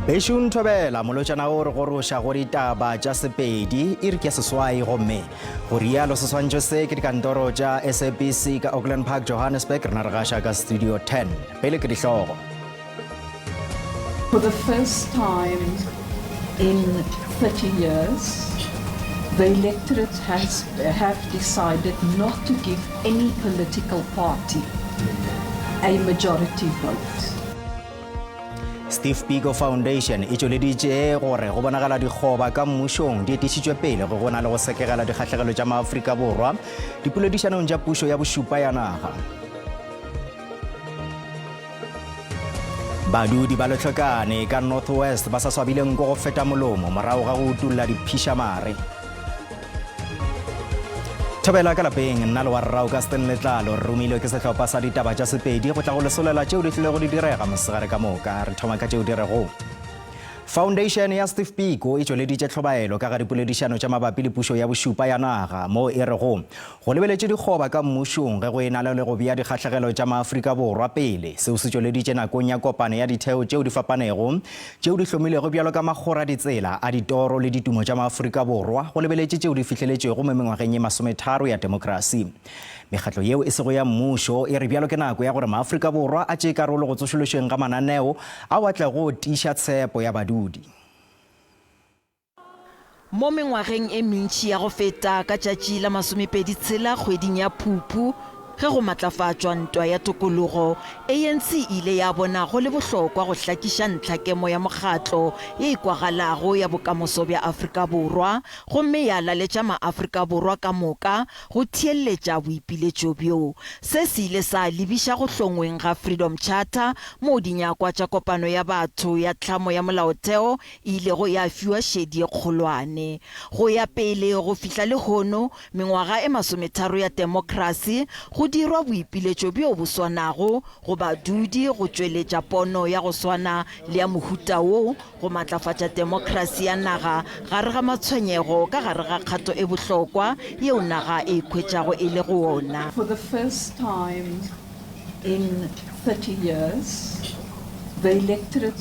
Beshun Tobela, Molochana or Gorosha Gorita, Baja Sepedi, Irkes Swai Home, Horia Los Jose, Candoroja, SABC, Auckland Park, Johannesburg, Nargashaga Studio 10, Pelikrisho. For the first time in 30 years, the electorate have decided not to give any political party a majority vote. Steve Biko Foundation e tšweleditše gore go bonagala dikgoba ka mmušong di etišitšwe pele go bona le go sekegela dikgatlhegelo tša maAforika Borwa dipoledišanong tša pušo ya bošupa ya naga. Badudi ba Letlhokane ka North West ba sa swabileng go feta molomo morago ga go utulla diphišamare. Thobela ka lapeng nna le wa rrao ka Stanley Tlalo re romilwe ke setlhopha sa ditaba tša Sepedi go tla go lesolela tšeo di tlile go di direga mosegare ka moka re thoma ka tšeo di rego. Foundation ya Steve Biko e tšweleditše tlhobaelo ka ga dipoledišano tša mabapi le pušo ya bošupa ya naga mo e rego go lebeletše dikgoba ka mmušong ge go ena le go bea dikgatlhegelo tša maAforika Borwa pele seo se tšweleditše nakong ya kopano ya ditheo tšeo di fapanego tšeo di hlomilego bjalo ka magora ditsela a ditoro le ditumo tša maAforika Borwa go lebeletše tšeo di fihleletšego mo mengwageng ye 30 ya demokrasi. Mekgatlo yeo e sego ya mmušo e re bjalo ke nako ya gore maAforika Borwa a tšee karolo go tsošološeng ga mananeo a watla go tiša tshepo ya badudi. Mo mengwageng e mentši ya go feta ka tšatši la 26 kgweding ya Phuphu ge go matlafatšwa ntwa ya tokologo ANC ile ya bona go le bohlokwa go hlakiša ntlhakemo ya mokgatlo ye ikwagalago ya bokamoso bja Afrika Borwa gomme ya laletša maAforika Borwa ka moka go thieletša boipiletšo bjo se se ile sa lebiša go hlongweng ga Freedom Charter mo dinyakwa tša kopano ya batho ya tlhamo ya molaotheo ile go ya fiwa šedi e kgolwane go ya pele go fihla le hono mengwaga e 30 ya demokrasi go dirwa boipiletšo bjo bo swanago go badudi go tšweletša pono ya go swana le ya mohuta wo go matlafatša demokrasi ya naga gare ga matshwenyego ka gare ga kgato e bohlokwa yeo naga e ikhwetšago e le go ona. For the first time in 30 years, the electorate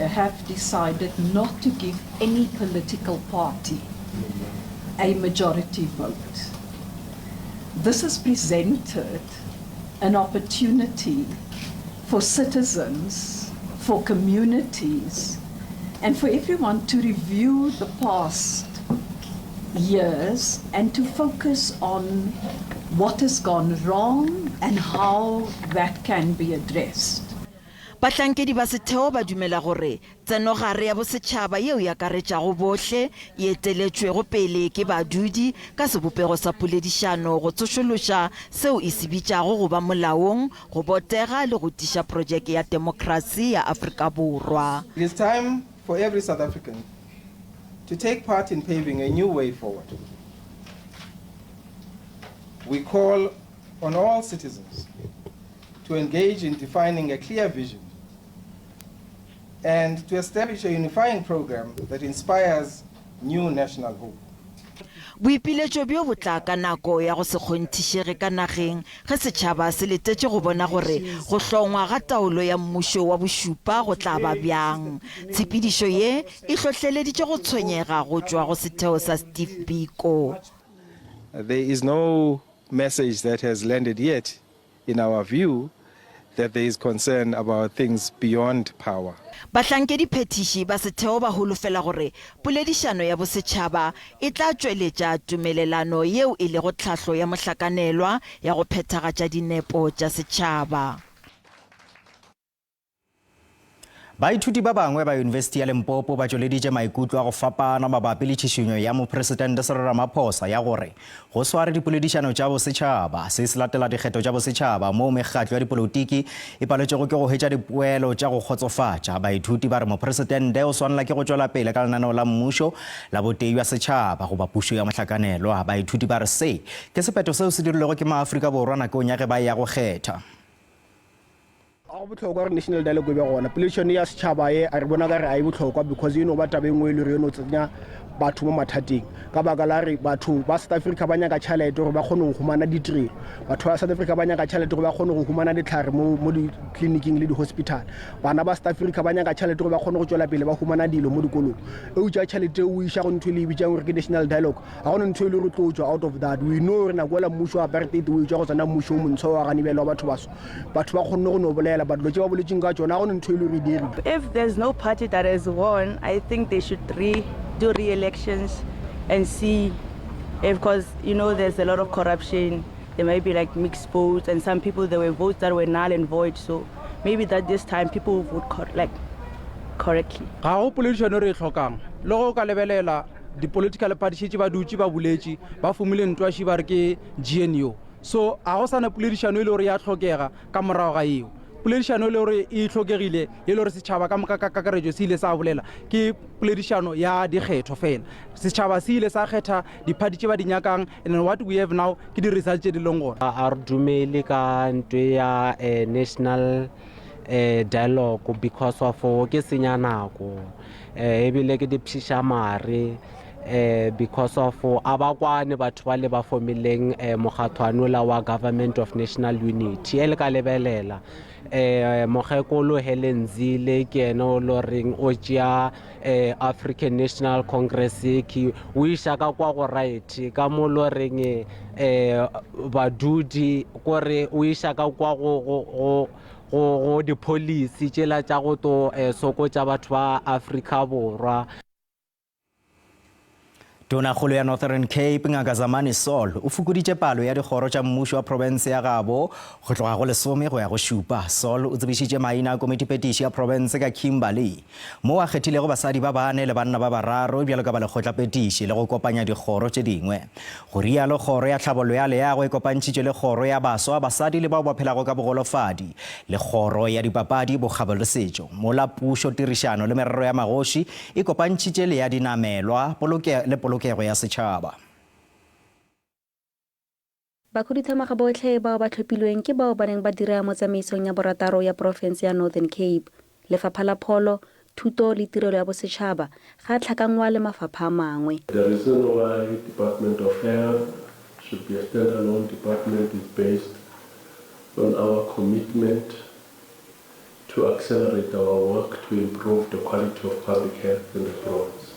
have decided not to give any political party a majority vote. This has presented an opportunity for citizens, for communities, and for everyone to review the past years and to focus on what has gone wrong and how that can be addressed. Bahlankedi ba setheo ba dumela gore tsenogare ya bosetšhaba yeo ya karetšago bohle e eteletšwego pele ke badudi ka sebopego sa poledišano go tsošološa seo e se bitšago go ba molaong go botega le go tiša projeke ya demokrasi ya Afrika Borwa. It is time for every South African to take part in paving a new way forward. We call on all citizens to engage in defining a clear vision and to establish a unifying program that inspires new national hope. Boipiletšo bjo bo tla ka nako ya go se kgonthišege ka nageng ge setšhaba se letetše go bona gore go hlongwa ga taolo ya mmušo wa bošupa go tla ba bjang. Tshepedišo ye e hlohleleditše go tshwenyega go tšwa go setheo sa Steve Biko. There is no message that has landed yet in our view that there is concern about things beyond power. Bahlankedi phetiši ba setheo ba holofela gore poledišano ya bosetšhaba e tla tšweletša tumelelano yeo e lego tlhahlo ya mohlakanelwa ya go phethagatša dinepo tša setšhaba. Baithuti ba bangwe ba Yunibesithi ya Limpopo ba tšweleditše maikutlo a go fapana mabapi le tšhišinyo ya mopresidente Cyril Ramaphosa ya gore go sware dipoledišano tša bosetšhaba se se latela dikgetho tša bosetšhaba mo mekgatlo ya dipolotiki e paletšego ke go hwetša dipoelo tša go kgotsofatša. Baithuti ba re mopresidente o swanela ke go tšwela pele ka lenaneo la mmušo la botei bja setšhaba goba pušo ya mohlakanelwa. Baithuti ba re se ke sephetho seo se dirilego ke maAforika Borwa nakong ya ge ba ya go kgetha. go botlhokwa gore national dialogue e be gona pollution ya setšhaba e a re bona ka re a e botlhokwa because you know ba tabe ngwe le re no tsenya batho mo mathateng ka baka la re batho ba South Africa ba nyaka tšhelete gore ba kgone go humana ditirelo batho ba South Africa ba nyaka tšhelete gore ba kgone go humana ditlhare mo di-clinicing le di-hospital bana ba South Africa ba nyaka tšhelete gore ba kgone go tswela pele ba humana dilo mo dikolong eutša tšhelete o iša go ntho e le e bitsang gore ke national dialogue ga gone ntho e le re tlo tswa out of that we know re nako ela mmušo wa apartheid o etswa go tsena mmušo o montsho wa ganebela wa batho baso batho ba kgonne go no bolela ba dilo tse ba boletseng ka tsona ga gone ntho e le re diri. If there's no party that has won, I think they should do re-elections and see because you know there's a lot of corruption. There might be like mixed votes and some people there were votes that were null and void, so maybe that this time people would vote correctly. Ga go politician re tlhokang le go ka lebelela di political parties ba dutse ba buletše ba fumile ntwa shi ba re ke GNU so a go sana politician e le gore ya tlhokega ka morago ga eo politician e le gore e tlhokegile e le gore setšhaba ka moka ka kakaretšo se ile sa bolela ke politician ya dikgetho fela setšhaba se ile sa kgetha di-party tše ba di nyakang and what we have now ke di-result tše di leng gona a re dumele ka ntwe ya national dialogue because of ke senya nako ebile ke di pšiša mare because of abakwane batho ba le ba formileng mokgathwanola wa government of national unity e le ka lebelela mogekolo Helen Zille ke ena o lo reng o tšea African National Congress ke o iša ka kwa go right ka mo lo reng badudi gore o iša ka kwa go di-policy tšela tša go to sokotša batho ba Afrika Borwa. Tonakgolo ya Northern Cape Ngaka Zamani Saul o fokoditše palo ya dikgoro tša mmušo wa province ya Gabo go tloga go 10 go ya go 7. Saul o tsebišitše maina a komitipetiši ya province ka Kimberley mo a kgethilego basadi ba 4 le banna ba 3 bjalo ka ba lekgotlapetiši le go kopanya dikgoro tše dingwe go rialo kgoro ya tlhabollo ya leago e kopantšitše le kgoro ya baswa basadi le bao ba phelago ka bogolofadi le kgoro ya dipapadi bokgabo le setšo mola pušo tirišano le merero ya magoši e kopantšitše le ya dinamelwa polokego ya setšhaba. Bakhuduthamaga botlhe bao ba tlhophilweng ke bao ba neng ba dira mo tsamaisong ya borataro ya porofense ya Northern Cape. Lefapha la pholo, thuto le tirelo ya bosetšhaba ga tlhakangwa le mafapha a mangwe. The reason why Department of Health should be a standalone department is based on our commitment to accelerate our work to improve the quality of public health in the province.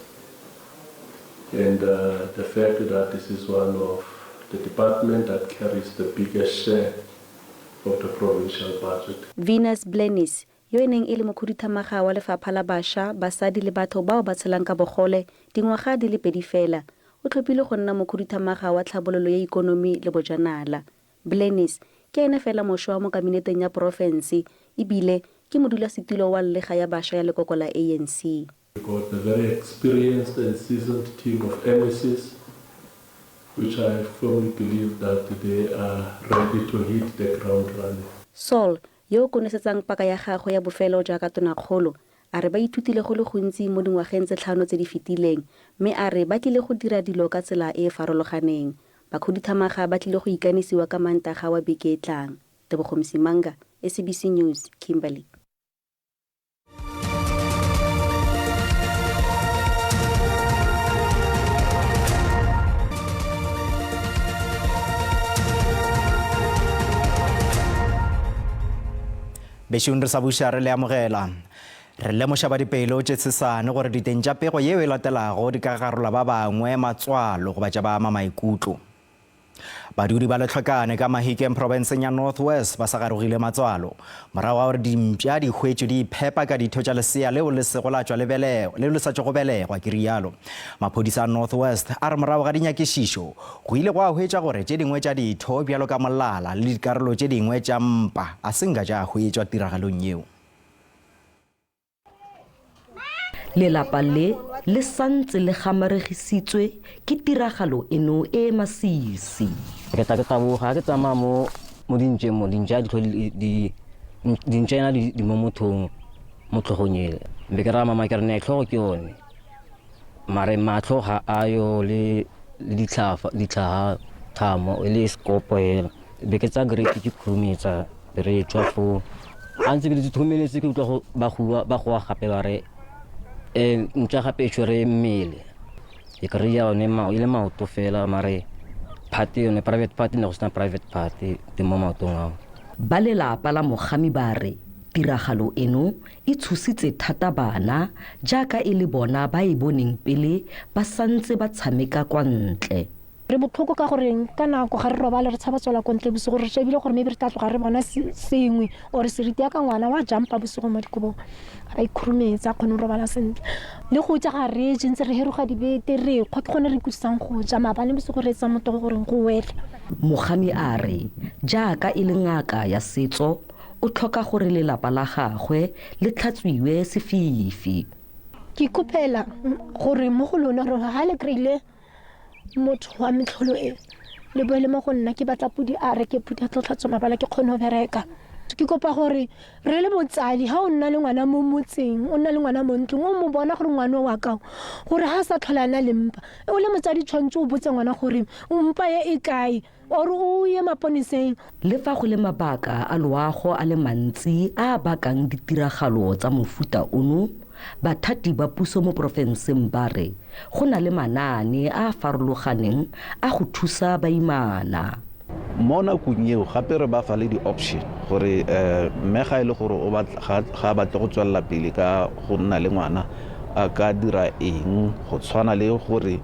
And the fact that this is one of the department that carries the biggest share of the provincial budget. Venus Blenis, yo e neng e le mokhuduthamaga wa lefapha la bašwa basadi le batho bao ba tshelang ka bogole dingwaga di le 2 fela o tlhophile go nna mokhuduthamaga wa tlhabololo ya ikonomi le bojanala. Blenis ke ene fela mošwa mo kabineteng ya porofense ebile ke modulasetulo wa lega ya bašwa ya lekoko la ANC. We got a very experienced and seasoned team of MSs, which I firmly believe that they are ready to hit the ground running. Saul, yo konesetsang paka ya gagwe ya bofelo jaaka tonakgolo, a re ba ithutile go le gontsi mo dingwageng tse 5 tse di fetileng, mme a re ba tlile go dira dilo ka tsela e e farologaneng. Bakhuduthamaga ba tlile go ikanisiwa ka Mantaga wa beke e tlang. Tebogo Msimanga, SABC News, Kimberley. Bešong re sa buša re le amogela re lemoša ba dipelo tše tshesane gore diteng tša pego yeo e latelago di ka garola ba bangwe matswalo go ba tša ba ama maikutlo badudi ba letlhokane ka Mahikeng provinceng ya North West ba sa garogile matswalo morago ga gore dimpša di hwetšo di iphepa ka ditho tša lesea leo le segolatšwa le sa tšo go belegwa ke rialo maphodisa a North West a re morago ga dinyakišišo go ile go a hwetša gore tše dingwe tša ditho bjalo ka molala le dikarolo tše dingwe tša mpa a senka tša hwetšwa tiragalong yeo. Lelapa le santse le gamaregisitswe ke tiragalo eno e masisi. Ke taboga ke tsamaya mo dintša dintšena di mo mothong mo tlhogong ele be ke raya mama ke re ne tlhogo ke yone mare matlho ga ayo le ditlhaga thamo e le skopo ele be ke tsa greki ke khurumetsa be re tswa fo a ntse ke le thomeletse ke utlwa ba goa gape ba re ntša gape e tshwere mmele e kry-a yone e le maoto fela mare party yone private party ne go sena private party di mo maotong ao. Ba lelapa la Mogami ba re tiragalo eno e tshositse thata bana jaaka e le bona ba e boneng pele ba santse ba tshameka kwa ntle. Re botlhoko ka gore ka nako ga re robale re tshaba tswela ko ntle bosigo re shebile gore maybe re tla tloga re bona sengwe or seriti ya ka ngwana wa jumpa bosigo mo dikobong a ikhurumetsa kgone go robala sentle le go tsa ga re ntse re heruga dibete re kgwa ke gone re kusang go ja mabane bosigo re etsa motogo gore go wele. Mogami a re jaaka e le ngaka ya setso o tlhoka gore lelapa la gagwe le tlhatswiwe sefifi. Ke kopela gore mo go lona re ha le kreile motho wa metlholo e le boele mo go nna ke batla pudi a re ke pudi a tlhatswa mabala ke kgone go bereka. Ke kopa gore re le botsadi ha o nna le ngwana mo motseng o nna le ngwana mo ntlong o mo bona gore ngwana wa ka gore ha sa tlholana le mpa o le motsadi tshwantse o botse ngwana gore mpa ye e kae or o ye maponeseng. Le fa go le mabaka a loago a le mantsi a bakang ditiragalo tsa mofuta ono bathati ba puso mo porofenseng ba re go na le manaane a farologaneng a go thusa baimana. Mo nakong eo gape re ba fa le di-option gore mme ga e le gore ga a batle go tswelela pele ka go nna le ngwana a ka dira eng go tshwana le gore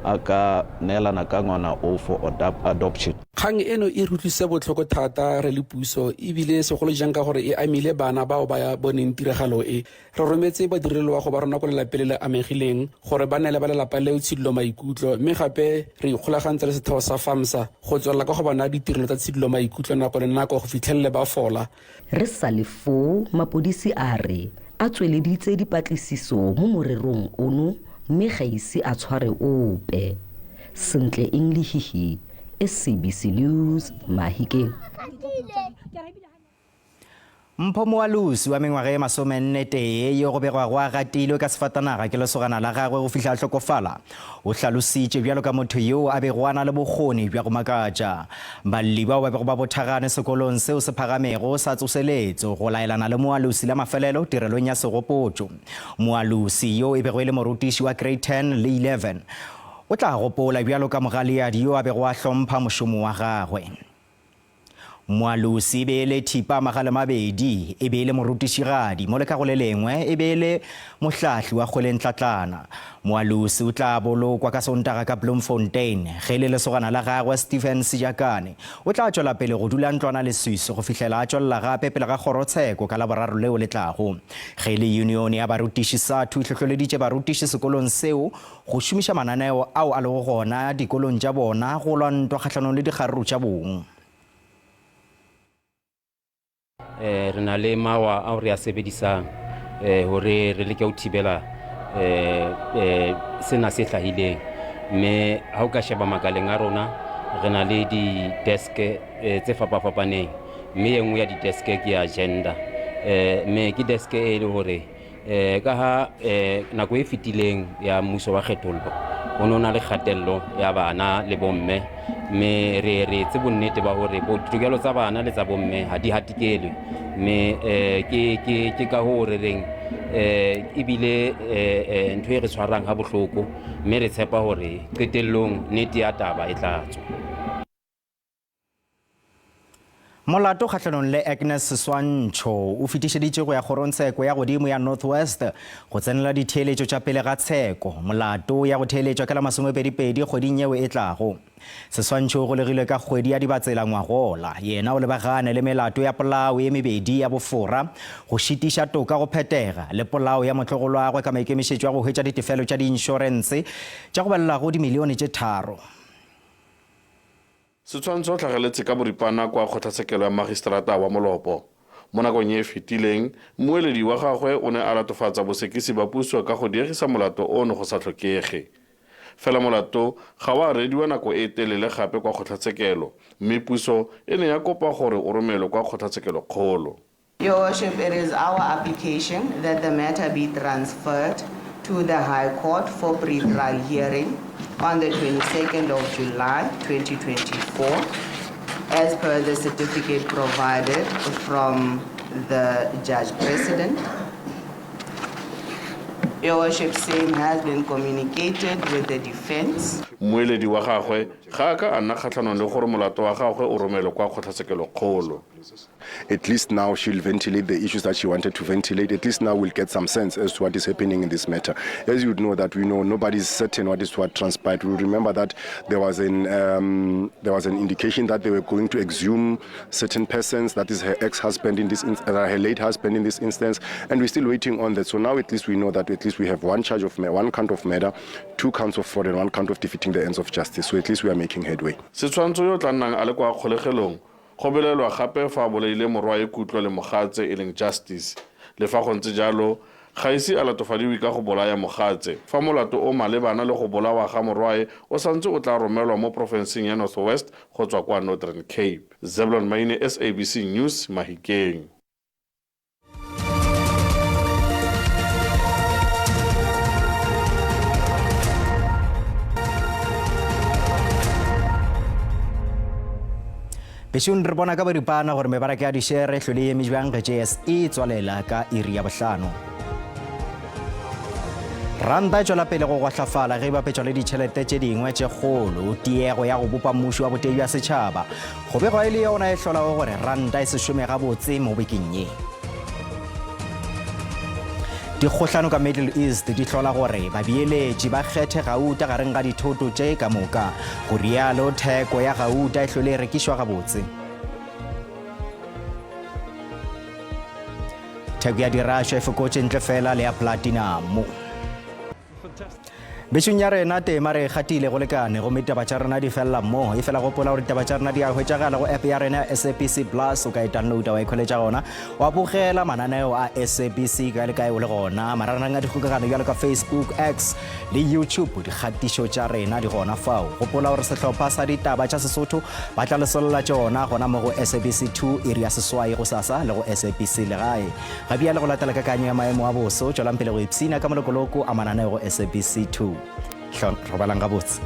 a ka neelana ka ngwana o for adoption. Kgang eno e rutlwise botlhoko thata re le puso ebile segolo jang ka gore e amile bana bao ba ya boneng tiragalo e. Re rometse badirelo wa go ba rona ko lelapeng le le amegileng gore ba neele ba lelapa leo tshidilo maikutlo mme gape re ikgolagantse le setheo sa FAMSA go tswelela ka go bana ditirelo tsa tshidilo maikutlo nako le nako go fitlhelele ba fola. Re sa le foo mapodisi a re a tsweleditse dipatlisiso mo morerong ono mme ga ise a tshware ope. Sentle English, SABC News, Mahikeng. Mpho Moalusi wa mengwaga e 40 yo go begwa go agatile ka sefatanaga ke lesogana la gagwe go fihla tlhokofala o hlalositše bjalo ka motho yo a bego ana le bokgoni bja go makatša. Balli bao ba bego ba bothagane sekolong seo se phagamego sa tsoseletso go laelana le Moalusi la mafelelo tirelong ya segopotšo. Moalusi yo e bego e le morutiši wa grade 10 le 11 o tla gopola bjalo ka mogaleadi yo a bego a hlompha mošomo wa gagwe. Moalusi e be le thipa magale mabedi e be le morutišigadi mo le ka go le lengwe e be le mohlahli wa kgolentlatlana. Moalusi o tla bolokwa ka Sontaga ka Bloemfontein ge le lesogana la gagwe Stephen Sijakane o tla tšwela pele go dula ntlwana le Swiss go fihlela a tšwelela gape pele ga kgorotsheko ka Laboraro leo le tlago. Ge le union ya barutiši SATU e hlohloleditše barutiši sekolong seo go šomiša mananeo ao a lego gona dikolong tša bona go lwantwa kgatlhanong le dikgaruru tša bong. Re na le mawa a re a sebedisang hore re leke ho thibela sena se hlahileng mme ha o ka sheba makaleng a rona re na le di-desk tse fapafapaneng mme e nngwe ya di-desk ke ya gender mme ke desk e le hore ka ha nako e fetileng ya mmuso wa kgethollo ho nona le kgatello ya bana le bomme mme re tse bonnete ba hore ditokelo tsa bana le tsa bomme ha di hatikelwe mme ke ka ho re reng ebile ntho e re tshwarang ha bohloko mme re tshepa hore qetellong nnete ya taba e tla tswa. Molato kgatlhanong le Agnes Seswantšho o fetišeditše go ya kgorotsheko ya godimo ya North West go tsenela ditheeletšo tša pele ga tsheko. Molato ya go theeletšwa ka la 2022 kgweding yeo e tlago. Seswantšho o golegilwe ka kgwedi ya Dibatsela ngwagola. Yena o lebagane le melato ya polao ye mebedi ya bofora go šitiša toka go phetega le polao ya motlogolwagwe ka maikemišetšo a go hwetša ditefelo tša di-inšorense tša go balelago dimilione tše 3. Setshwantsho o tlhageletse ka boripana kwa kgotlatshekelo ya magistrata wa Molopo. Mo nakong e fetileng mmueledi wa gagwe o ne a latofatsa bosekisi ba puso ka go diegisa molato ono go sa tlhokege. Fela molato ga wa rediwa nako e telele gape kwa kgotlatshekelo mme puso e ne ya kopa gore o romelwe kwa kgotlatshekelo kgolo. Your Worship, it is our application that the matter be transferred to the High Court for pre-trial hearing on the 22nd of July 2024 as per the certificate provided from the Judge President. Your Worship, same has been communicated with the defense. Moeledi wa gagwe ga ka a nna kgatlhanong le gore molato wa gagwe o romelwe kwa kgotlatshekelo kgolo. At least now she'll ventilate the issues that she wanted to ventilate. At least now we'll get some sense as to what is happening in this matter. As you would know that we know nobody's certain what transpired. We remember that there was an indication that they were going to exhume certain persons, that is her ex-husband in this her late husband in this instance, and we're still waiting on that. So now at least we know that at least we have one count of murder, 2 counts of fraud, and 1 count of defeating the ends of justice. So at least we are making headway. Setshwantsho yo tla nnang a le kwa kgolegelong go belelwa gape fa boleile morwa e kutlwa le mogatse e leng Justice. Le fa go ntse jalo ga ise a latofadiwe ka go bolaya mogatse fa molato o malebana le go bolawa ga morwae o santse o tla romelwa mo profenseng ya North West go tswa kwa Northern Cape. Zebulon Maine, SABC News, Mahikeng. Bešong re bona ka boripana gore mebaraka ya dišere hlole eme jwang GS e tswalela ka iri ya bohlano. Ranta e tswela pele go gwahlafala ge e bapetšwa le ditšhelete tše dingwe tše kgolo tiego ya go bopa mmušo wa botedi ya setšhaba go begwa e le yona e hlolago gore ranta e se šome gabotse mo bekeng ye. Dikgohlano ka Middle East di hlola gore babeeletši ba kgethe gauta gareng ga dithoto tše ka moka go rialo theko ya gauta e hlole e rekišwa gabotse. Theko ya dirasha e fokotše ntle fela le ya platinum. Bešong ya rena tema re kgatile go lekane go ditaba tša rena di fella mo e fela gopola gore ditaba tša rena di a hwetšagala go app ya rena SABC Plus o ka e downloada wa ikholetša gona wa bogela mananeo a SABC ka le kae o le gona maranang a dikgokagano bjalo ka Facebook, X le YouTube dikgatišo tša rena di gona fao. Gopola gore sehlopha sa ditaba tša Sesotho ba tla lesolela tšona gona mo go SABC 2 iri ya seswai go sasa le go SABC legae ga bjale go latela kakanyo ya maemo a boso tšwelang pele go ipsina ka molekoloko a mananeo go SABC 2. Robalang gabotse.